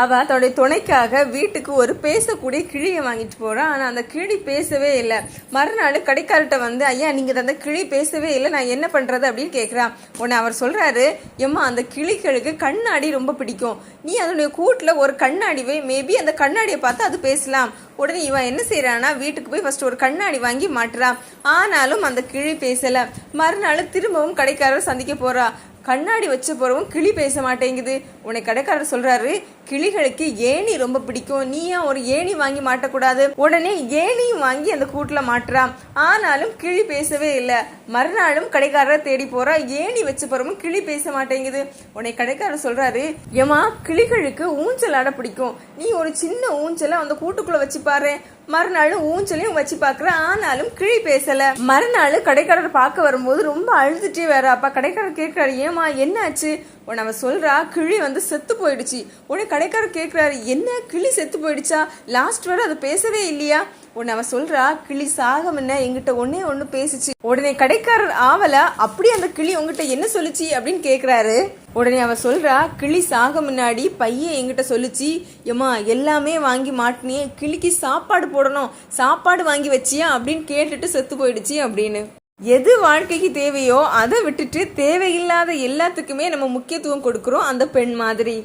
அவ தன்னுடைய துணைக்காக வீட்டுக்கு ஒரு பேசக்கூடிய கிளியை வாங்கிட்டு போறான். ஆனா அந்த கிளி பேசவே இல்லை. மறுநாள் கடைக்கார்ட்ட வந்து, ஐயா நீங்க அந்த கிளி பேசவே இல்லை, நான் என்ன பண்றது அப்படின்னு கேட்கிறான். உடனே அவர் சொல்றாரு, ஏம்மா அந்த கிளிகளுக்கு கண்ணாடி ரொம்ப பிடிக்கும், நீ அதனுடைய கூட்டுல ஒரு கண்ணாடி வை, மேபி அந்த கண்ணாடியை பார்த்து அது பேசலாம். உடனே இவன் என்ன செய்யறான்னா வீட்டுக்கு போய் ஃபர்ஸ்ட் ஒரு கண்ணாடி வாங்கி மாட்டுறான். ஆனாலும் அந்த கிளி பேசல. மறுநாள் திரும்பவும் கடைக்காரர் சந்திக்க போறா. கண்ணாடி வச்ச போறவும் கிளி பேச மாட்டேங்குது. உன்னை கடைக்காரர் சொல்றாரு, கிளிகளுக்கு ஏணி ரொம்ப பிடிக்கும், நீ ஏன் ஒரு ஏணி வாங்கி மாட்டக்கூடாது. உடனே ஏணியும் வாங்கி அந்த கூட்டுல மாட்டுறான். ஆனாலும் கிளி பேசவே இல்லை. மறுநாளும் கடைக்காரர் தேடி போறா. ஏணி வச்சு போறவும் கிளி பேச மாட்டேங்குது. உன்னை கடைக்காரர் சொல்றாரு, ஏமா கிளிகளுக்கு ஊஞ்சல் ஆட பிடிக்கும், நீ ஒரு சின்ன ஊஞ்சலை அந்த கூட்டுக்குள்ள வச்சு பாரு. மறுநாள் ஊஞ்சலையும் வச்சு பாக்குற, ஆனாலும் கிளி பேசல. மறுநாள் கடைக்காரர் பார்க்க வரும்போது ரொம்ப அழுதுட்டே வேற. அப்ப கடைக்காரர் கேட்கிறாரு, ஏமா என்ன ஆச்சு? உன்னை அவன் சொல்றா, கிளி வந்து செத்து போயிடுச்சு. உடனே கடைக்காரர் கேட்கிறாரு, என்ன கிளி செத்து போயிடுச்சா? லாஸ்ட் வரை அது பேசவே இல்லையா? உன்னை அவன் சொல்றா, கிளி சாக முன்ன எங்கிட்ட ஒண்ணு பேசுச்சு. உடனே கடைக்காரர் ஆவல, அப்படி அந்த கிளி உங்ககிட்ட என்ன சொல்லுச்சு அப்படின்னு கேக்குறாரு. உடனே அவ சொல்றா, கிளி சாக முன்னாடி பையன் எங்கிட்ட சொல்லுச்சு, ஏமா எல்லாமே வாங்கி மாட்டினியே, கிளிக்கு சாப்பாடு போடணும், சாப்பாடு வாங்கி வச்சியா அப்படின்னு கேட்டுட்டு செத்து போயிடுச்சு அப்படின்னு. எது வாழ்க்கைக்கு தேவையோ அதை விட்டுட்டு தேவையில்லாத எல்லாத்துக்குமே நம்ம முக்கியத்துவம் கொடுக்கிறோம் அந்த பெண் மாதிரி.